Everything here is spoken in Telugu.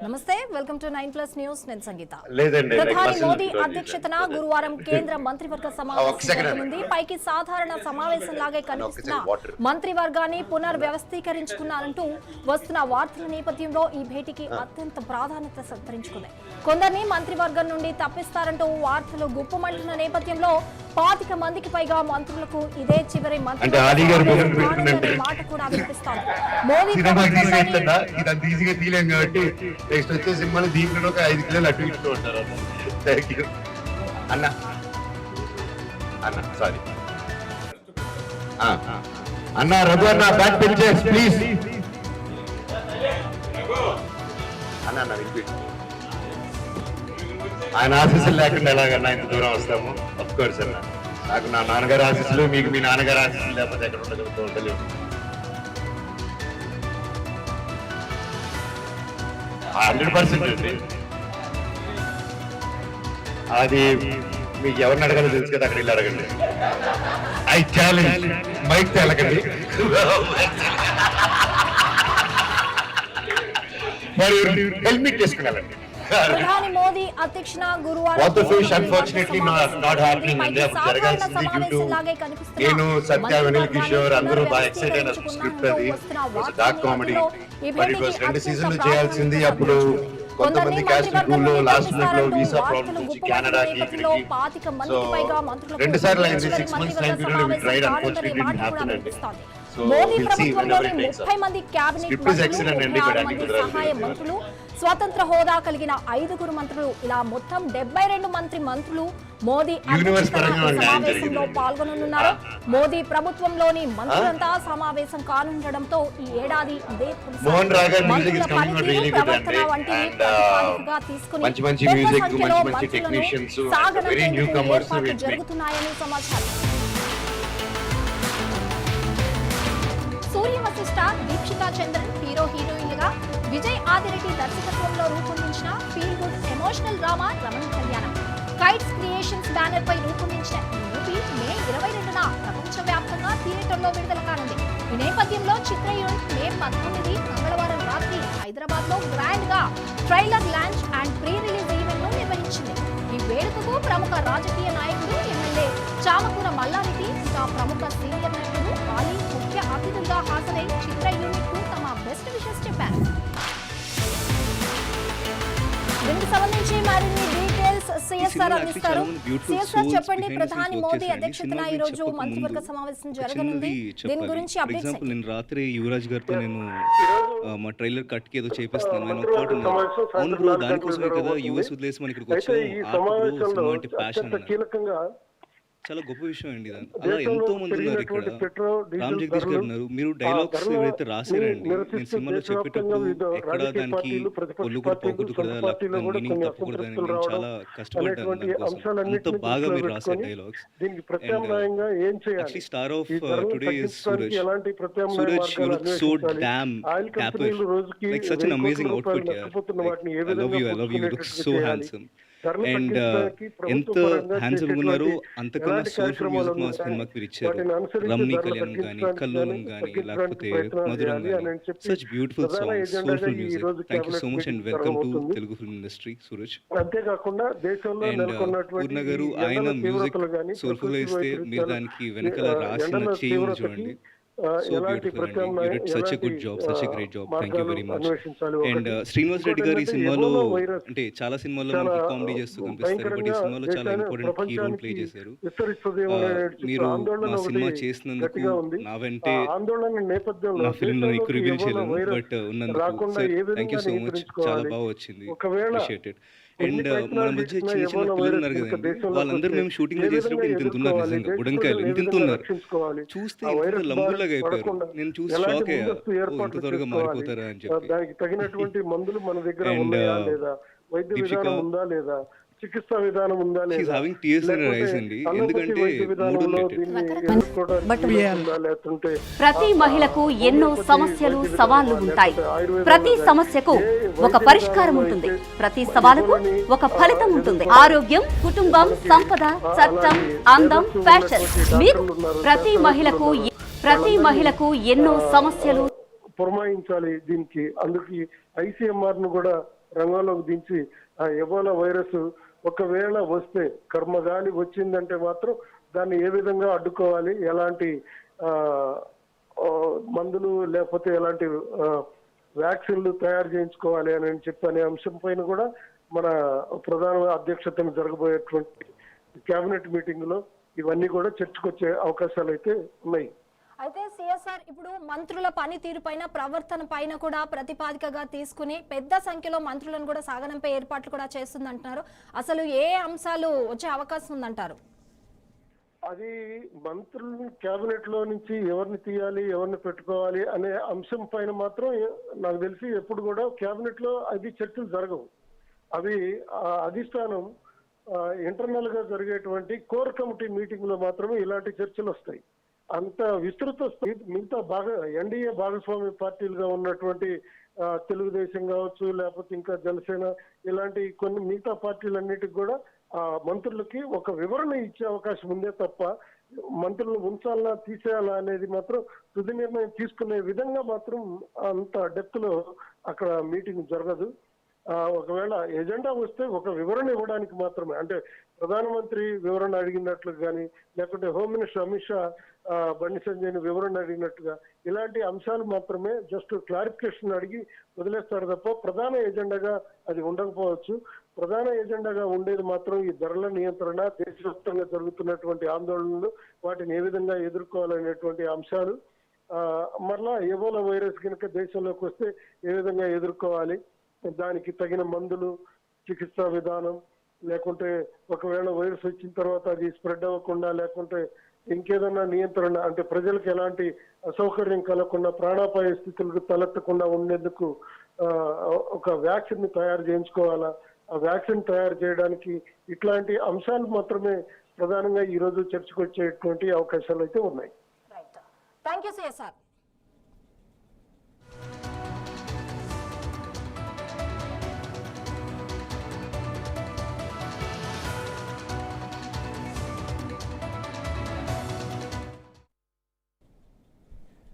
నమస్తే వెల్కమ్ టు 9+ న్యూస్ నేను సంగీత. లేదండి ప్రధాని మోదీ అధ్యక్షతన గురువారం కేంద్ర మంత్రివర్గ సమావేశం జరిగింది. పైకి సాధారణ సమావేశం లాగే కనిపిస్తున్న మంత్రివర్గాన్ని పునర్వ్యవస్థీకరించుకున్నారంటూ వస్తున్న వార్తల నేపథ్యంలో ఈ భేటీకి అత్యంత ప్రాధాన్యత సంతరించుకుంది. కొందరిని మంత్రివర్గం నుండి తప్పిస్తారంటూ వార్తలు గుప్పుమంటున్న నేపథ్యంలో 25 మందికి పైగా మంత్రులకు ఇదే చివరి మాట కూడా వినిపిస్తోంది. మోదీ నెక్స్ట్ వచ్చే సినిమాలు దీంట్లో ఒక 5 కిలోలు అటు ఇస్తూ ఉంటారు. థ్యాంక్ యూ అన్న అన్న సారీ అన్న రఘు అన్న బ్యాక్ బెంచెస్ ప్లీజ్ అన్న అన్న వినిపించు. ఆయన ఆశీస్సులు లేకుండా ఎలాగన్నా ఇంత దూరం వస్తాము. అఫ్ కోర్స్ అన్న నాకు నా నాన్నగారి ఆశీస్సులు, మీకు మీ నాన్నగారి ఆశీస్సులు లేకపోతే ఎక్కడ ఉండగలుగుతూ 100% అండి. అది మీకు ఎవరిని అడగాలో తెలుసు కదా, అక్కడ వెళ్ళి అడగండి. ఐ ఛాలెంజ్ మైక్ తేలకండి, మరి హెల్మెట్ చేసుకున్నారండి. ప్రధాని మోదీ అధ్యక్షన గురువారం నేను సత్య వెనిల్ కిషోర్ అందరూ బాగా ఎక్సైట్ అయిన స్క్రిప్ట్. అది dark comedy, but it was 2 సీజన్లు చేయాల్సింది. అప్పుడు కొంతమంది కాస్టింగ్ లో లాస్ట్ మినిట్ లో వీసా ప్రాబ్లమ్స్ నుంచి కెనడాకి ఇక్కడికి సో 2 సార్లు అయింది. 6 months time period we tried, unfortunately it didn't happen అండి. So will see whenever it takes. 30 మంది క్యాబినెట్ మంత్రులు, సహాయ మంత్రులు, స్వతంత్ర హోదా కలిగిన 5 మంత్రులు, ఇలా మొత్తం 72 మంత్రులు మోదీ సమావేశంలో పాల్గొననున్నారు. మోదీ ప్రభుత్వంలోని మంత్రులంతా సమావేశం కానుండడంతో ఈ ఏడాది ఇదే ప్రవర్తన వంటివి తీసుకుని జరుగుతున్నాయని సమాచారం. సూర్యవంశీ స్టార్ దీక్షితా చంద్రన్ హీరోయిన్లుగా విజయ్ ఆదిరెడ్డి దర్శకత్వంలో రూపొందించిన feel good emotional drama Ramana కళ్యాణం కైట్స్ క్రియేషన్స్ బ్యానర్ పై రూపొందించిన ఈ మూవీ మే 22న ప్రపంచవ్యాప్తంగా థియేటర్లో విడుదల కానుంది. ఈ నేపథ్యంలో చిత్ర యూనిట్ మే 19 మంగళవారం రాత్రి హైదరాబాద్ లో గ్రాండ్ గా trailer launch and pre release event ను నిర్వహించింది. ఈ వేడుకకు ప్రముఖ రాజకీయ నాయకుడు, ఎమ్మెల్యే చామకూర మల్లారెడ్డి, ఇంకా ప్రముఖ సీనియర్ నటుడు బాలీ ముఖ్య అతిథులుగా హాజరై చిత్ర యూనిట్ కు తమ బెస్ట్ విషెస్ చెప్పారు. దీనికి సంబంధించి మరిన్ని డీటెయిల్స్ సిఎస్ఆర్ అందిస్తారు. సిఎస్ఆర్ చెప్పండి, ప్రధాని మోదీ అధ్యక్షతన ఈ రోజు మంత్రివర్గ సమావేశం జరగనుంది. దీని గురించి అప్డేట్స్. నేను రాత్రి యువరాజ్ గారితో నేను మా ట్రైలర్ కట్ కి ఏదో చేపిస్తాను, నేను ఒక పాట ఉన్నాను. అవును బ్రో, దానికోసమే కదా యూఎస్ వదిలేసి మన ఇక్కడికి వచ్చాము. సినిమా అంటే ప్యాషన్, చాలా గొప్ప విషయం అండి. అలా ఎంతో మంది ఉన్నారు ఇక్కడ. రామ్ జగదీష్ గారు ఉన్నారు. మీరు డైలాగ్స్ ఏవైతే రాశారండి, నేను సినిమాలో చెప్పేటప్పుడు ఎక్కడ దానికి ఒళ్ళు కూడా పోకూడదు కదా, మీనింగ్ తప్పకూడదు అని నేను చాలా కష్టపడ్డాను దానికోసం. అంత బాగా మీరు రాశారు dialogues. Actually star of today is Suraj. Suraj, you look so damn dapper, like such an amazing outfit here. Like, I love you, you look so handsome. And ఎంత హ్యాండ్సమ్ ఉన్నారు, అంతకన్నా సోల్ఫుల్ మ్యూజిక్ మా సినిమాకి మీరు ఇచ్చారు. రమ్ని కళ్యాణం కానీ, కల్లోలం కానీ, లేకపోతే మధురం కానీ, such beautiful songs, soulful music. Thank you so much and welcome to Telugu film industry Suraj. And Purna గారు, ఆయన మ్యూజిక్ సోల్ఫుల్ గా ఇస్తే మీరు దానికి వెనకాల రాసిన చేయి చూడండి. So beautiful and you did such a good job, such a great job. Thank you very much. And Srinivas Reddy గారు ఈ సినిమాలో అంటే చాలా సినిమాల్లో మనకి కామెడీ చేస్తూ కనిపిస్తారు, బట్ ఈ సినిమాలో చాలా ఇంపార్టెంట్ కీ రోల్ ప్లే చేశారు. మీరు మా సినిమా చేసినందుకు నా వెంటే నా ఫిల్మ్ లో ఎక్కువ రివీల్ చేయలేను, బట్ ఉన్నందుకు థ్యాంక్ యూ సో మచ్. చాలా బాగా వచ్చింది, అప్రిషియేటెడ్. అండ్ మన మధ్య చిన్న చిన్న పిల్లలు ఉన్నారు కదండి, వాళ్ళందరూ మేము షూటింగ్ లో చేసినప్పుడు ఇంత ఉన్నారు, నిజంగా బుడంకాయలు ఇంత ఉన్నారు. చూస్తే ఇంత లంబుల్లాగా అయిపోయారు. నేను చూసి షాక్ అయ్యా, ఇంత త్వరగా మారిపోతారా అని చెప్పి. అండ్ దీక్షిక చికిత్సా విధానం ఉందా లేదా, ఎందుకంటే ప్రతి మహిళకు ఎన్నో సమస్యలు, సవాళ్లు ఉంటాయి. ప్రతి సమస్యకు ఒక పరిష్కారం ఉంటుంది, ప్రతి సవాలుకు ఒక ఫలితం ఉంటుంది. ఆరోగ్యం, కుటుంబం, సంపద, చట్టం, అందం, ఫ్యాషన్, మీకు ప్రతి మహిళకు ఎన్నో సమస్యలు పురమాయించాలి. దీనికి అందుకు ICMR ను కూడా రంగంలోకి దించి ఆ ఎబోలా వైరస్ ఒకవేళ వస్తే కర్మగాలి వచ్చిందంటే మాత్రం దాన్ని ఏ విధంగా అడ్డుకోవాలి, ఎలాంటి మందులు లేకపోతే ఎలాంటి వ్యాక్సిన్లు తయారు చేయించుకోవాలి అని చెప్పనే అంశం పైన కూడా మన ప్రధాన అధ్యక్షతను జరగబోయేటువంటి కేబినెట్ మీటింగ్ లో ఇవన్నీ కూడా చర్చకొచ్చే అవకాశాలు అయితే ఉన్నాయి. అయితే సిఎస్ఆర్ ఇప్పుడు మంత్రుల పనితీరు పైన ప్రవర్తన పైన కూడా ప్రతిపాదికగా తీసుకుని పెద్ద సంఖ్యలో మంత్రులను కూడా సాగనంపే ఏర్పాట్లు కూడా చేస్తుందంటున్నారు. అసలు ఏ అంశాలు వచ్చే అవకాశం ఉందంటారు? అది మంత్రులు కేబినెట్ లో నుంచి ఎవరిని తీయాలి, ఎవరిని పెట్టుకోవాలి అనే అంశం పైన మాత్రం నాకు తెలిసి ఎప్పుడు కూడా కేబినెట్ లో అది చర్చలు జరగవు. అవి అధిష్టానం ఇంటర్నల్ గా జరిగేటువంటి కోర్ కమిటీ మీటింగ్ లో మాత్రమే ఇలాంటి చర్చలు వస్తాయి. అంత విస్తృత మిగతా ఎన్డీఏ భాగస్వామ్య పార్టీలుగా ఉన్నటువంటి తెలుగుదేశం కావచ్చు, లేకపోతే ఇంకా జనసేన, ఇలాంటి కొన్ని మిగతా పార్టీలన్నిటికి కూడా మంత్రులకి ఒక వివరణ ఇచ్చే అవకాశం ఉందే తప్ప మంత్రులను ఉంచాలా తీసేయాలా అనేది మాత్రం తుది నిర్ణయం తీసుకునే విధంగా మాత్రం అంత డెప్త్ లో అక్కడ మీటింగ్ జరగదు. ఒకవేళ ఎజెండా వస్తే ఒక వివరణ ఇవ్వడానికి మాత్రమే, అంటే ప్రధానమంత్రి వివరణ అడిగినట్లు కానీ, లేకుంటే హోమ్ మినిస్టర్ అమిత్ షా బండి సంజయ్ని వివరణ అడిగినట్టుగా ఇలాంటి అంశాలు మాత్రమే జస్ట్ క్లారిఫికేషన్ అడిగి వదిలేస్తారు తప్ప ప్రధాన ఎజెండాగా అది ఉండకపోవచ్చు. ప్రధాన ఎజెండాగా ఉండేది మాత్రం ఈ ధరల నియంత్రణ, దేశవ్యాప్తంగా జరుగుతున్నటువంటి ఆందోళనలు, వాటిని ఏ విధంగా ఎదుర్కోవాలనేటువంటి అంశాలు, మరలా ఎబోలా వైరస్ కనుక దేశంలోకి వస్తే ఏ విధంగా ఎదుర్కోవాలి, దానికి తగిన మందులు, చికిత్సా విధానం, లేకుంటే ఒకవేళ వైరస్ వచ్చిన తర్వాత అది స్ప్రెడ్ అవ్వకుండా, లేకుంటే ఇంకేదన్నా నియంత్రణ, అంటే ప్రజలకు ఎలాంటి అసౌకర్యం కలగకుండా, ప్రాణాపాయ స్థితులకు తలెత్తకుండా ఉండేందుకు ఒక వ్యాక్సిన్ ని తయారు చేయించుకోవాలా, ఆ వ్యాక్సిన్ తయారు చేయడానికి ఇట్లాంటి అంశాలు మాత్రమే ప్రధానంగా ఈ రోజు చర్చకు వచ్చేటువంటి అవకాశాలు అయితే ఉన్నాయి. Thank you CSR.